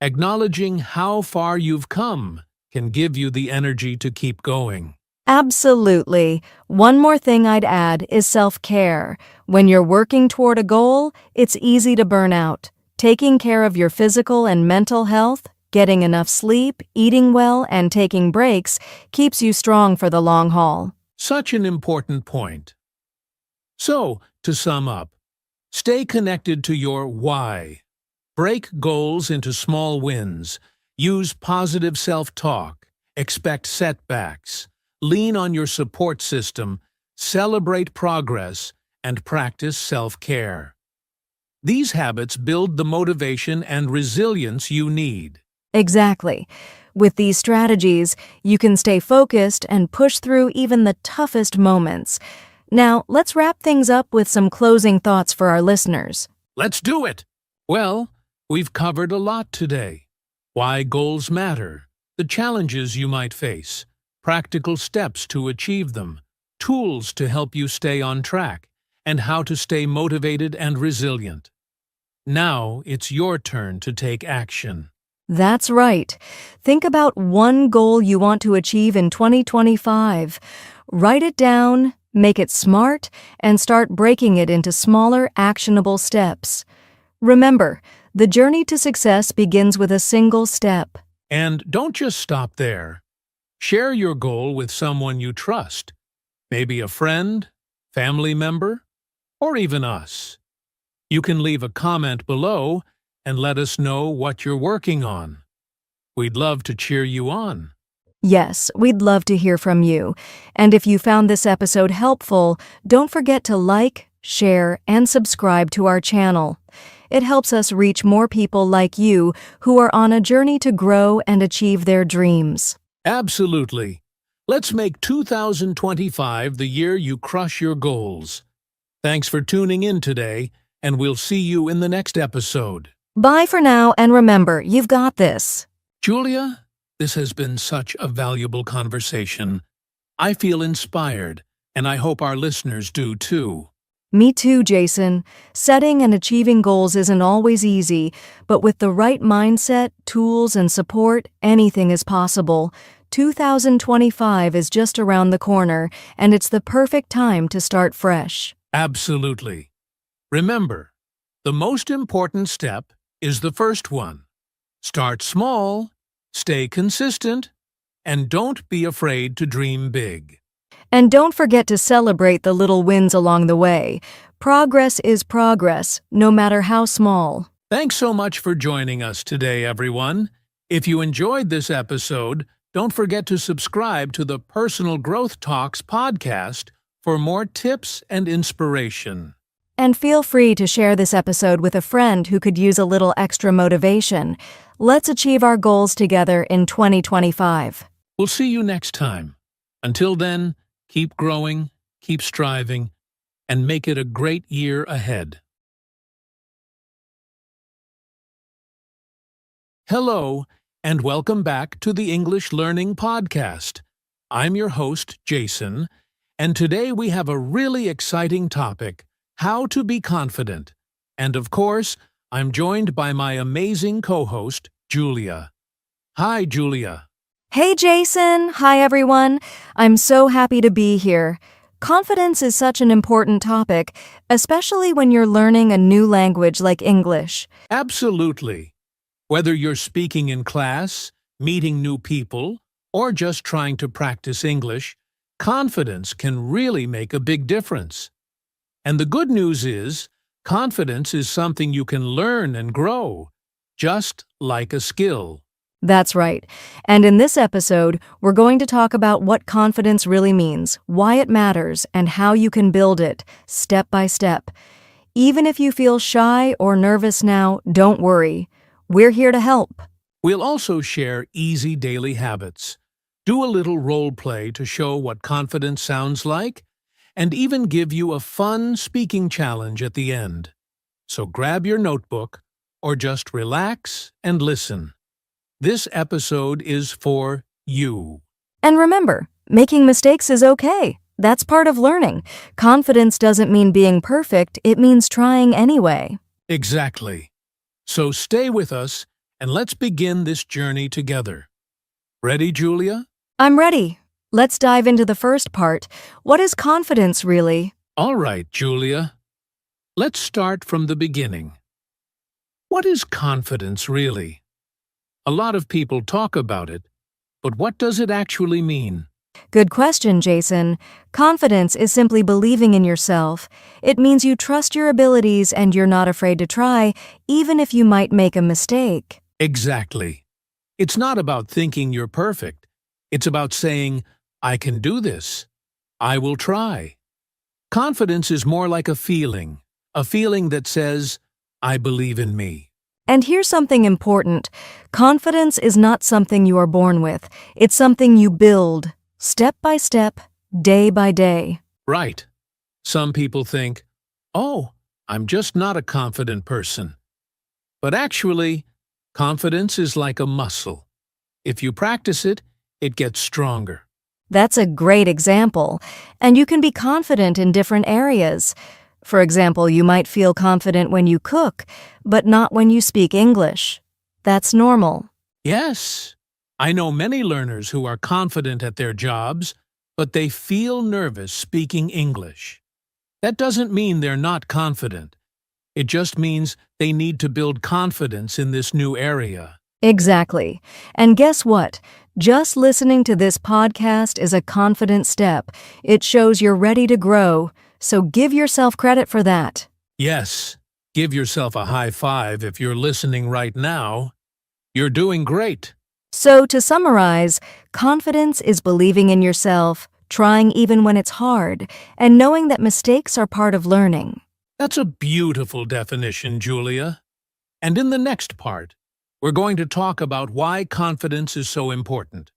acknowledging how far you've come can give you the energy to keep going. Absolutely. One more thing I'd add is self-care. When you're working toward a goal, it's easy to burn out. Taking care of your physical and mental health, getting enough sleep, eating well, and taking breaks keeps you strong for the long haul. Such an important point. So, to sum up, stay connected to your why. Break goals into small wins. Use positive self-talk. Expect setbacks. Lean on your support system. Celebrate progress. And practice self-care. These habits build the motivation and resilience you need. Exactly. With these strategies, you can stay focused and push through even the toughest moments. Now, let's wrap things up with some closing thoughts for our listeners. Let's do it! Well, we've covered a lot today. Why goals matter, the challenges you might face, practical steps to achieve them, tools to help you stay on track, and how to stay motivated and resilient. Now it's your turn to take action. That's right. Think about one goal you want to achieve in 2025. Write it down, make it smart, and start breaking it into smaller, actionable steps. Remember, the journey to success begins with a single step. And don't just stop there. Share your goal with someone you trust, maybe a friend, family member, or even us. You can leave a comment below and let us know what you're working on. We'd love to cheer you on. Yes, we'd love to hear from you. And if you found this episode helpful, don't forget to like, share, and subscribe to our channel. It helps us reach more people like you who are on a journey to grow and achieve their dreams. Absolutely. Let's make 2025 the year you crush your goals. Thanks for tuning in today, and we'll see you in the next episode. Bye for now, and remember, you've got this. Julia, this has been such a valuable conversation. I feel inspired, and I hope our listeners do too. Me too, Jason. Setting and achieving goals isn't always easy, but with the right mindset, tools, and support, anything is possible. 2025 is just around the corner, and it's the perfect time to start fresh. Absolutely. Remember, the most important step is the first one. Start small, stay consistent, and don't be afraid to dream big. And don't forget to celebrate the little wins along the way. Progress is progress, no matter how small. Thanks so much for joining us today, everyone. If you enjoyed this episode, don't forget to subscribe to the Personal Growth Talks podcast for more tips and inspiration. And feel free to share this episode with a friend who could use a little extra motivation. Let's achieve our goals together in 2025. We'll see you next time. Until then, keep growing, keep striving, and make it a great year ahead. Hello, and welcome back to the English Learning Podcast. I'm your host, Jason, and today we have a really exciting topic, how to be confident. And of course, I'm joined by my amazing co-host, Julia. Hi, Julia. Hey, Jason. Hi, everyone. I'm so happy to be here. Confidence is such an important topic, especially when you're learning a new language like English. Absolutely. Whether you're speaking in class, meeting new people, or just trying to practice English, confidence can really make a big difference. And the good news is, confidence is something you can learn and grow, just like a skill. That's right. And in this episode, we're going to talk about what confidence really means, why it matters, and how you can build it, step by step. Even if you feel shy or nervous now, don't worry. We're here to help. We'll also share easy daily habits, do a little role play to show what confidence sounds like, and even give you a fun speaking challenge at the end. So grab your notebook or just relax and listen. This episode is for you. And remember, making mistakes is okay. That's part of learning. Confidence doesn't mean being perfect, it means trying anyway. Exactly. So stay with us and let's begin this journey together. Ready, Julia? I'm ready. Let's dive into the first part. What is confidence really? All right, Julia. Let's start from the beginning. What is confidence really? A lot of people talk about it, but what does it actually mean? Good question, Jason. Confidence is simply believing in yourself. It means you trust your abilities and you're not afraid to try, even if you might make a mistake. Exactly. It's not about thinking you're perfect. It's about saying, I can do this. I will try. Confidence is more like a feeling that says, I believe in me. And here's something important. Confidence is not something you are born with. It's something you build, step by step, day by day. Right. Some people think, oh, I'm just not a confident person. But actually, confidence is like a muscle. If you practice it, it gets stronger. That's a great example. And you can be confident in different areas. For example, you might feel confident when you cook, but not when you speak English. That's normal. Yes, I know many learners who are confident at their jobs, but they feel nervous speaking English. That doesn't mean they're not confident. It just means they need to build confidence in this new area. Exactly. And guess what? Just listening to this podcast is a confident step. It shows you're ready to grow, so give yourself credit for that. Yes, give yourself a high five if you're listening right now. You're doing great. So to summarize, confidence is believing in yourself, trying even when it's hard, and knowing that mistakes are part of learning. That's a beautiful definition, Julia. And in the next part, we're going to talk about why confidence is so important.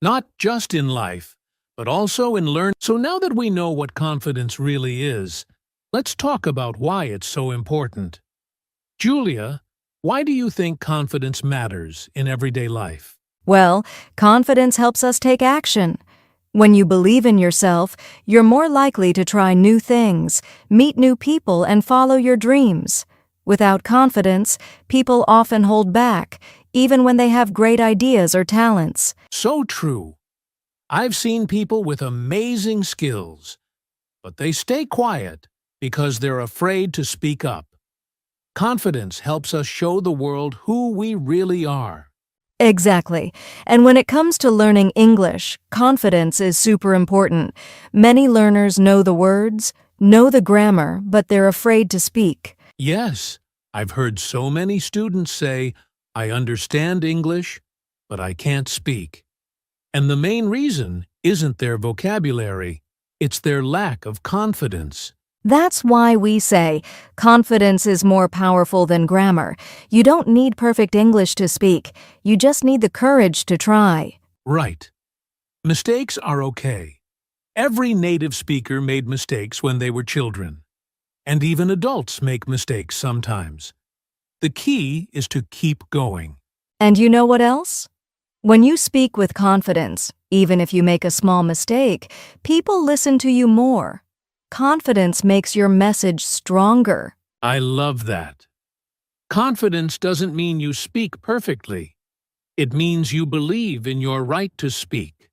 Not just in life, but also in learning. So now that we know what confidence really is, let's talk about why it's so important. Julia, why do you think confidence matters in everyday life? Well, confidence helps us take action. When you believe in yourself, you're more likely to try new things, meet new people, and follow your dreams. Without confidence, people often hold back, even when they have great ideas or talents. So true. I've seen people with amazing skills, but they stay quiet because they're afraid to speak up. Confidence helps us show the world who we really are. Exactly. And when it comes to learning English, confidence is super important. Many learners know the words, know the grammar, but they're afraid to speak. Yes, I've heard so many students say, I understand English, but I can't speak. And the main reason isn't their vocabulary, it's their lack of confidence. That's why we say confidence is more powerful than grammar. You don't need perfect English to speak. You just need the courage to try. Right. Mistakes are okay. Every native speaker made mistakes when they were children. And even adults make mistakes sometimes. The key is to keep going. And you know what else? When you speak with confidence, even if you make a small mistake, people listen to you more. Confidence makes your message stronger. I love that. Confidence doesn't mean you speak perfectly. It means you believe in your right to speak.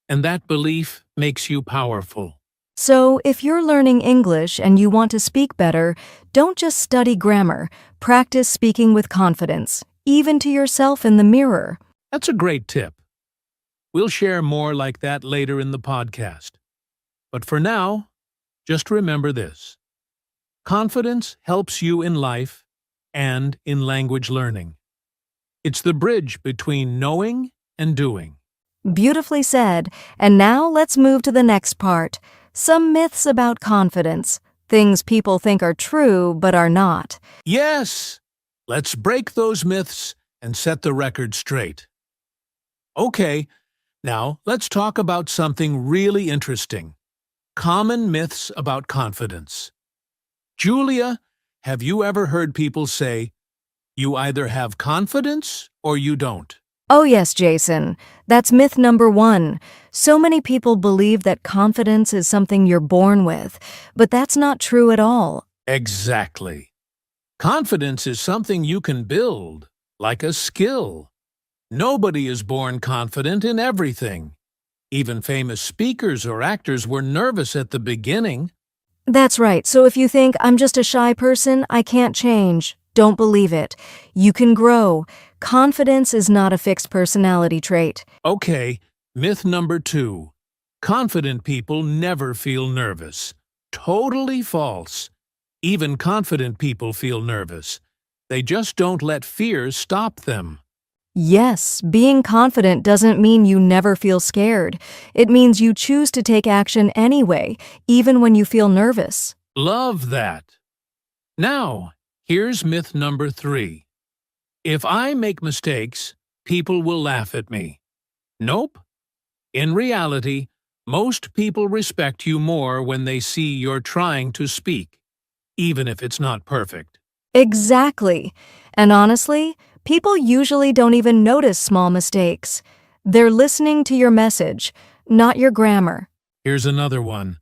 And that belief makes you powerful. So, if you're learning English and you want to speak better, don't just study grammar. Practice speaking with confidence, even to yourself in the mirror. That's a great tip. We'll share more like that later in the podcast. But for now, just remember this. Confidence helps you in life and in language learning. It's the bridge between knowing and doing. Beautifully said. And now let's move to the next part. Some myths about confidence. Things people think are true but are not. Yes! Let's break those myths and set the record straight. Okay, now let's talk about something really interesting. Common myths about confidence. Julia, have you ever heard people say, you either have confidence or you don't? Oh yes, Jason. That's myth number 1. So many people believe that confidence is something you're born with, but that's not true at all. Exactly. Confidence is something you can build, like a skill. Nobody is born confident in everything. Even famous speakers or actors were nervous at the beginning. That's right. So if you think I'm just a shy person, I can't change, don't believe it. You can grow. Confidence is not a fixed personality trait. Okay, myth number 2. Confident people never feel nervous. Totally false. Even confident people feel nervous. They just don't let fear stop them. Yes, being confident doesn't mean you never feel scared. It means you choose to take action anyway, even when you feel nervous. Love that. Now, here's myth number 3. If I make mistakes, people will laugh at me. Nope. In reality, most people respect you more when they see you're trying to speak, even if it's not perfect. Exactly. And honestly, people usually don't even notice small mistakes. They're listening to your message, not your grammar. Here's another one.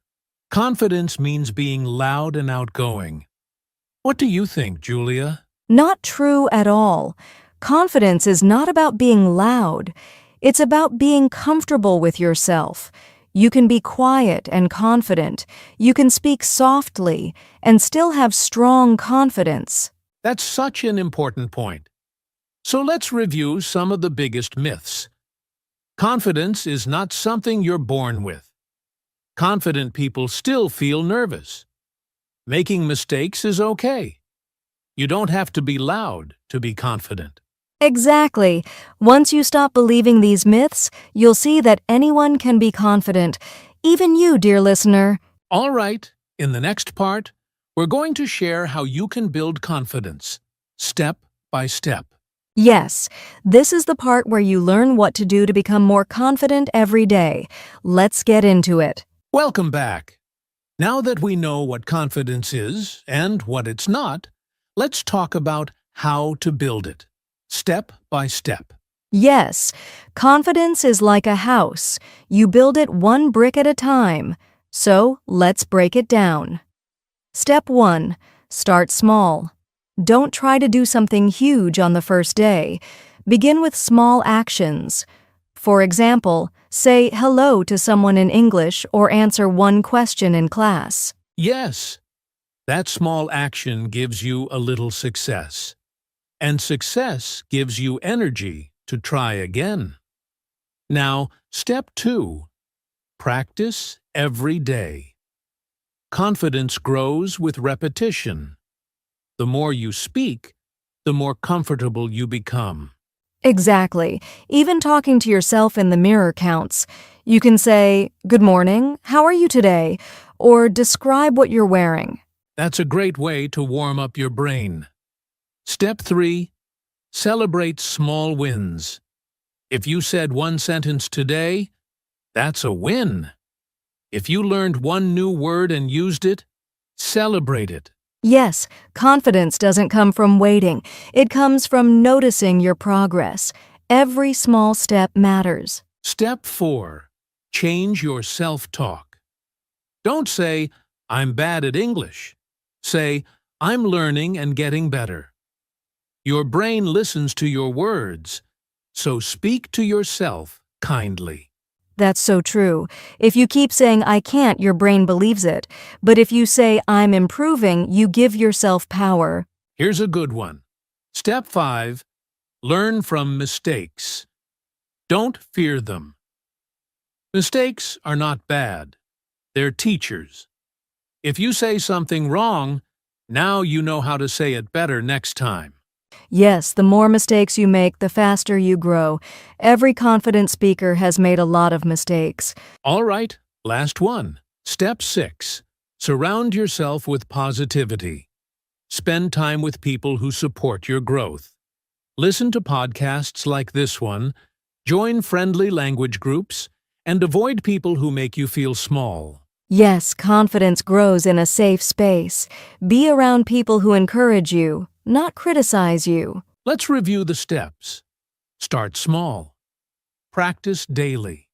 Confidence means being loud and outgoing. What do you think, Julia? Not true at all. Confidence is not about being loud. It's about being comfortable with yourself. You can be quiet and confident. You can speak softly and still have strong confidence. That's such an important point. So let's review some of the biggest myths. Confidence is not something you're born with. Confident people still feel nervous. Making mistakes is okay. You don't have to be loud to be confident. Exactly. Once you stop believing these myths, you'll see that anyone can be confident. Even you, dear listener. All right, in the next part, we're going to share how you can build confidence, step by step. Yes, this is the part where you learn what to do to become more confident every day. Let's get into it. Welcome back. Now that we know what confidence is and what it's not, let's talk about how to build it, step by step. Yes, confidence is like a house. You build it one brick at a time. So, let's break it down. Step 1. Start small. Don't try to do something huge on the first day. Begin with small actions. For example, say hello to someone in English or answer one question in class. Yes, that small action gives you a little success. And success gives you energy to try again. Now, step 2. Practice every day. Confidence grows with repetition. The more you speak, the more comfortable you become. Exactly. Even talking to yourself in the mirror counts. You can say, "Good morning, how are you today?" or describe what you're wearing. That's a great way to warm up your brain. Step 3. Celebrate small wins. If you said one sentence today, that's a win. If you learned one new word and used it, celebrate it. Yes, confidence doesn't come from waiting. It comes from noticing your progress. Every small step matters. Step 4. Change your self-talk. Don't say, "I'm bad at English." Say, "I'm learning and getting better." Your brain listens to your words, so speak to yourself kindly. That's so true. If you keep saying, "I can't," your brain believes it. But if you say, "I'm improving," you give yourself power. Here's a good one. Step 5. Learn from mistakes. Don't fear them. Mistakes are not bad. They're teachers. If you say something wrong, now you know how to say it better next time. Yes, the more mistakes you make, the faster you grow. Every confident speaker has made a lot of mistakes. All right, last one. Step 6. Surround yourself with positivity. Spend time with people who support your growth. Listen to podcasts like this one, join friendly language groups, and avoid people who make you feel small. Yes, confidence grows in a safe space. Be around people who encourage you, not criticize you. Let's review the steps. Start small. Practice daily.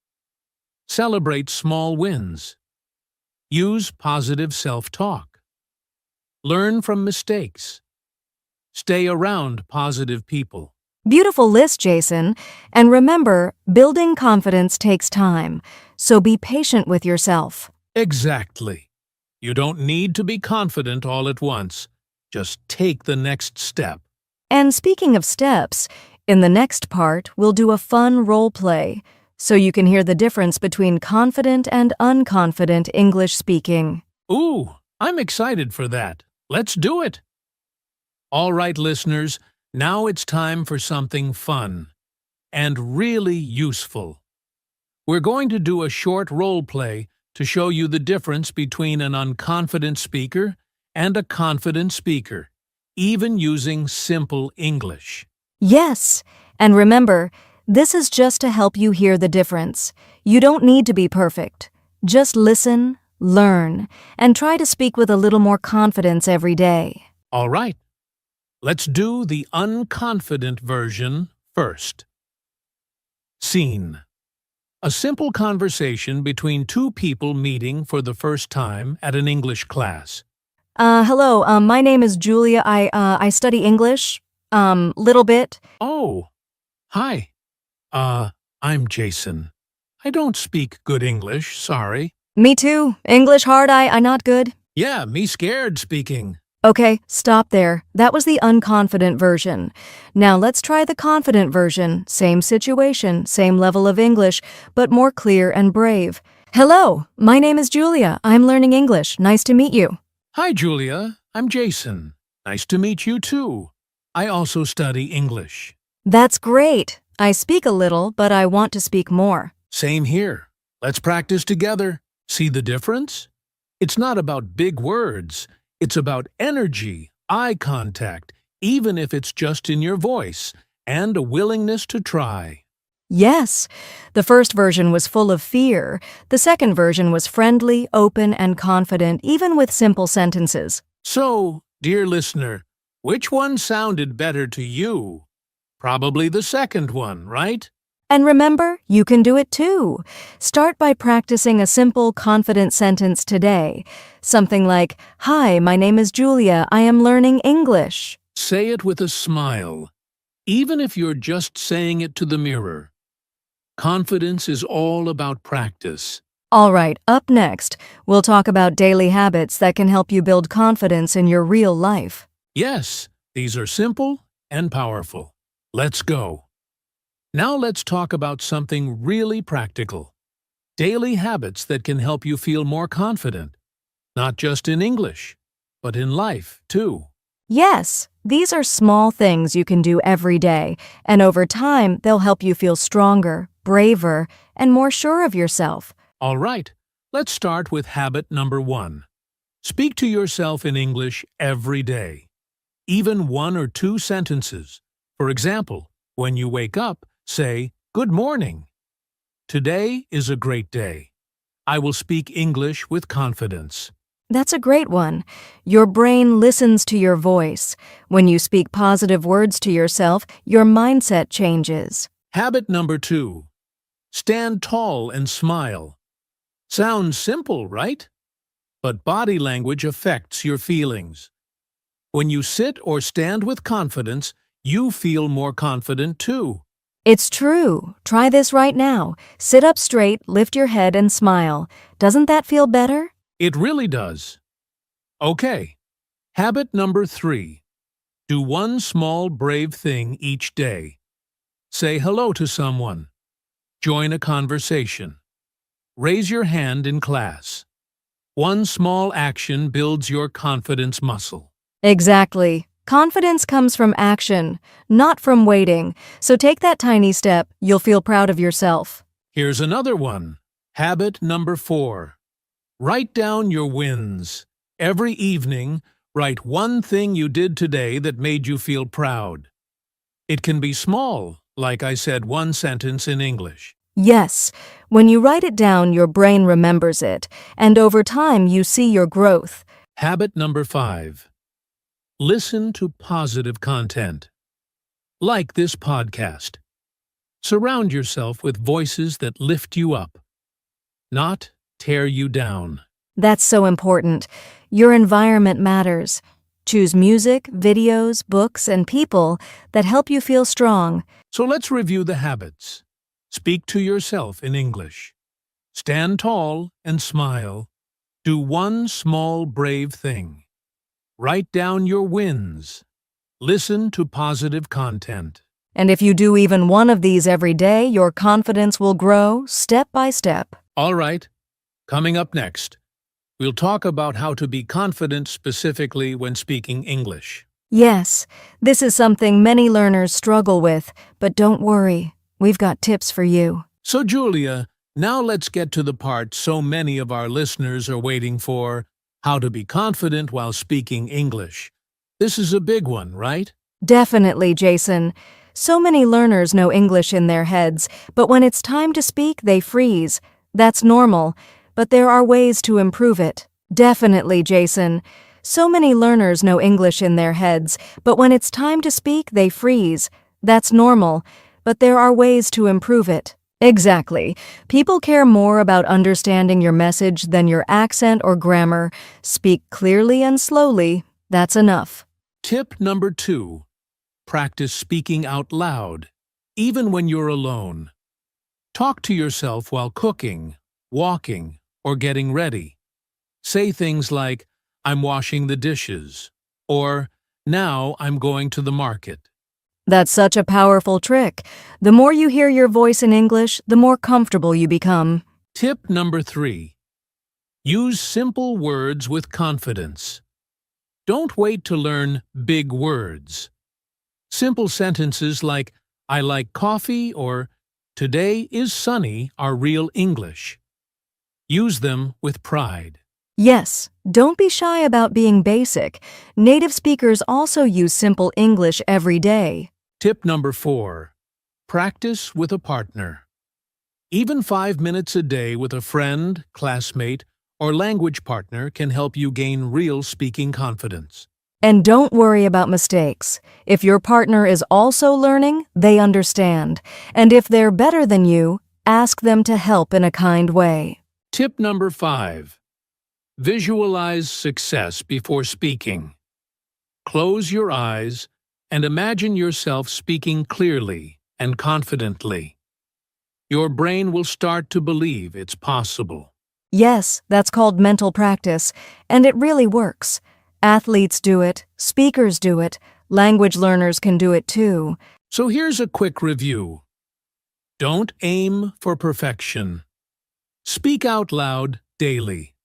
Celebrate small wins. Use positive self-talk. Learn from mistakes. Stay around positive people. Beautiful list, Jason. And remember, building confidence takes time, so be patient with yourself. Exactly. You don't need to be confident all at once. Just take the next step. And speaking of steps, in the next part, we'll do a fun role play, so you can hear the difference between confident and unconfident English speaking. Ooh, I'm excited for that. Let's do it. All right, listeners, now it's time for something fun and really useful. We're going to do a short role play to show you the difference between an unconfident speaker and a confident speaker, even using simple English. Yes, and remember, this is just to help you hear the difference. You don't need to be perfect. Just listen, learn, and try to speak with a little more confidence every day. All right, let's do the unconfident version first. Scene. A simple conversation between two people meeting for the first time at an English class. Hello, my name is Julia. I study English, little bit. Oh, hi. I'm Jason. I don't speak good English, sorry. Me too. English hard, I not good. Yeah, me scared speaking. Okay, stop there. That was the unconfident version. Now let's try the confident version. Same situation, same level of English, but more clear and brave. Hello, my name is Julia. I'm learning English. Nice to meet you. Hi, Julia. I'm Jason. Nice to meet you, too. I also study English. That's great. I speak a little, but I want to speak more. Same here. Let's practice together. See the difference? It's not about big words. It's about energy, eye contact, even if it's just in your voice, and a willingness to try. Yes, the first version was full of fear. The second version was friendly, open, and confident, even with simple sentences. So, dear listener, which one sounded better to you? Probably the second one, right? And remember, you can do it too. Start by practicing a simple, confident sentence today. Something like, "Hi, my name is Julia. I am learning English." Say it with a smile, even if you're just saying it to the mirror. Confidence is all about practice. All right, up next, we'll talk about daily habits that can help you build confidence in your real life. Yes, these are simple and powerful. Let's go. Now let's talk about something really practical. Daily habits that can help you feel more confident. Not just in English, but in life, too. Yes, these are small things you can do every day, and over time, they'll help you feel stronger, braver, and more sure of yourself. All right, let's start with habit number 1. Speak to yourself in English every day. Even 1 or 2 sentences. For example, when you wake up, say, "Good morning. Today is a great day. I will speak English with confidence." That's a great one. Your brain listens to your voice. When you speak positive words to yourself, your mindset changes. Habit number 2. Stand tall and smile. Sounds simple, right? But body language affects your feelings. When you sit or stand with confidence, you feel more confident too. It's true. Try this right now. Sit up straight, lift your head, and smile. Doesn't that feel better? It really does. Okay. Habit number 3. Do one small brave thing each day. Say hello to someone. Join a conversation. Raise your hand in class. One small action builds your confidence muscle. Exactly. Confidence comes from action, not from waiting. So take that tiny step. You'll feel proud of yourself. Here's another one. Habit number 4. Write down your wins. Every evening, write one thing you did today that made you feel proud. It can be small, like I said one sentence in English. Yes, when you write it down, your brain remembers it, and over time you see your growth. Habit number 5. Listen to positive content. Like this podcast. Surround yourself with voices that lift you up, not tear you down. That's so important. Your environment matters. Choose music, videos, books, and people that help you feel strong. So let's review the habits. Speak to yourself in English. Stand tall and smile. Do one small brave thing. Write down your wins. Listen to positive content. And if you do even one of these every day, your confidence will grow step by step. All right. Coming up next, we'll talk about how to be confident specifically when speaking English. Yes, this is something many learners struggle with, but don't worry. We've got tips for you. So, Julia, now let's get to the part so many of our listeners are waiting for, how to be confident while speaking English. This is a big one, right? Definitely, Jason. So many learners know English in their heads, but when it's time to speak, they freeze. That's normal, but there are ways to improve it. Definitely, Jason. So many learners know English in their heads, but when it's time to speak, they freeze. That's normal, but there are ways to improve it. Exactly. People care more about understanding your message than your accent or grammar. Speak clearly and slowly. That's enough. Tip number 2. Practice speaking out loud, even when you're alone. Talk to yourself while cooking, walking, or getting ready. Say things like, "I'm washing the dishes," or "Now I'm going to the market." That's such a powerful trick. The more you hear your voice in English, the more comfortable you become. Tip number 3. Use simple words with confidence. Don't wait to learn big words. Simple sentences like, "I like coffee," or "Today is sunny" are real English. Use them with pride. Yes, don't be shy about being basic. Native speakers also use simple English every day. Tip number 4. Practice with a partner. Even 5 minutes a day with a friend, classmate, or language partner can help you gain real speaking confidence. And don't worry about mistakes. If your partner is also learning, they understand. And if they're better than you, ask them to help in a kind way. Tip number 5. Visualize success before speaking. Close your eyes and imagine yourself speaking clearly and confidently. Your brain will start to believe it's possible. Yes, that's called mental practice, and it really works. Athletes do it, speakers do it, language learners can do it too. So here's a quick review. Don't aim for perfection. Speak out loud daily.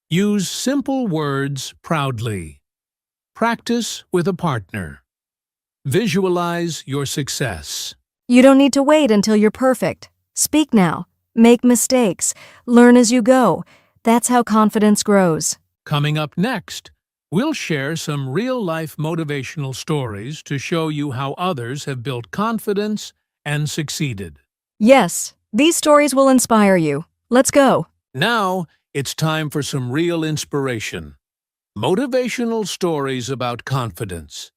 Use simple words proudly. Practice with a partner. Visualize your success. You don't need to wait until you're perfect. Speak now. Make mistakes. Learn as you go. That's how confidence grows. Coming up next, we'll share some real-life motivational stories to show you how others have built confidence and succeeded. Yes, these stories will inspire you. Let's go. Now, it's time for some real inspiration. Motivational stories about confidence.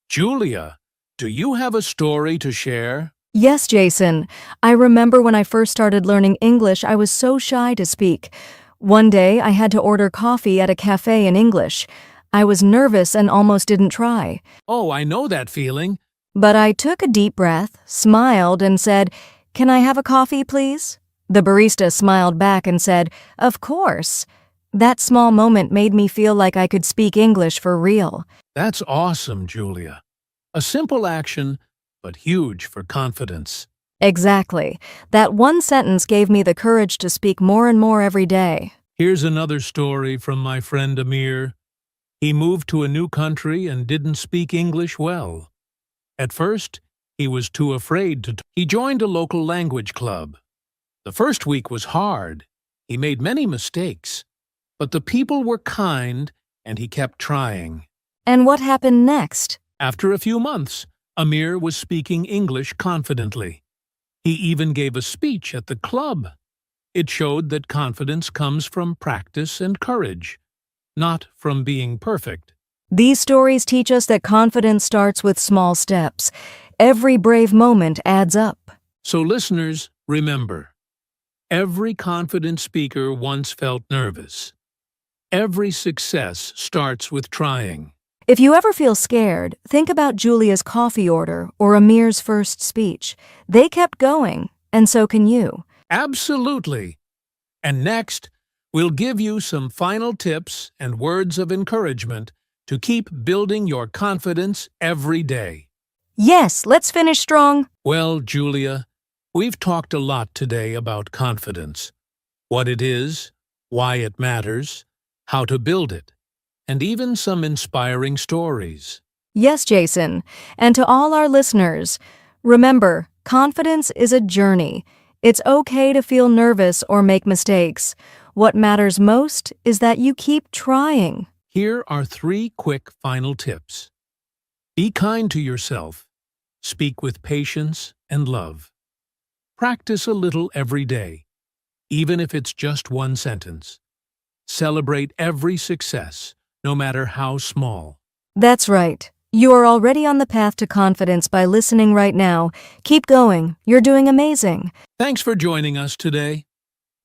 Julia, do you have a story to share? Yes, Jason. I remember when I first started learning English, I was so shy to speak. One day, I had to order coffee at a cafe in English. I was nervous and almost didn't try. Oh, I know that feeling. But I took a deep breath, smiled, and said, "Can I have a coffee, please?" The barista smiled back and said, "Of course." That small moment made me feel like I could speak English for real. That's awesome, Julia. A simple action, but huge for confidence. Exactly. That one sentence gave me the courage to speak more and more every day. Here's another story from my friend Amir. He moved to a new country and didn't speak English well. At first, he was too afraid to. He joined a local language club. The first week was hard. He made many mistakes. But the people were kind, and he kept trying. And what happened next? After a few months, Amir was speaking English confidently. He even gave a speech at the club. It showed that confidence comes from practice and courage, not from being perfect. These stories teach us that confidence starts with small steps. Every brave moment adds up. So listeners, remember, every confident speaker once felt nervous. Every success starts with trying. If you ever feel scared, think about Julia's coffee order or Amir's first speech. They kept going, and so can you. Absolutely. And next, we'll give you some final tips and words of encouragement to keep building your confidence every day. Yes, let's finish strong. Well, Julia, we've talked a lot today about confidence. What it is, why it matters, how to build it, and even some inspiring stories. Yes, Jason. And to all our listeners, remember, confidence is a journey. It's okay to feel nervous or make mistakes. What matters most is that you keep trying. Here are 3 quick final tips. Be kind to yourself. Speak with patience and love. Practice a little every day, even if it's just one sentence. Celebrate every success, no matter how small. That's right. You are already on the path to confidence by listening right now. Keep going. You're doing amazing. Thanks for joining us today.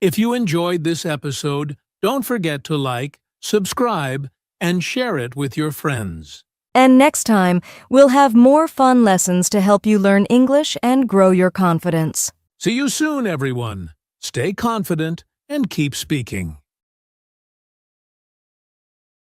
If you enjoyed this episode, don't forget to like, subscribe, and share it with your friends. And next time, we'll have more fun lessons to help you learn English and grow your confidence. See you soon, everyone. Stay confident and keep speaking.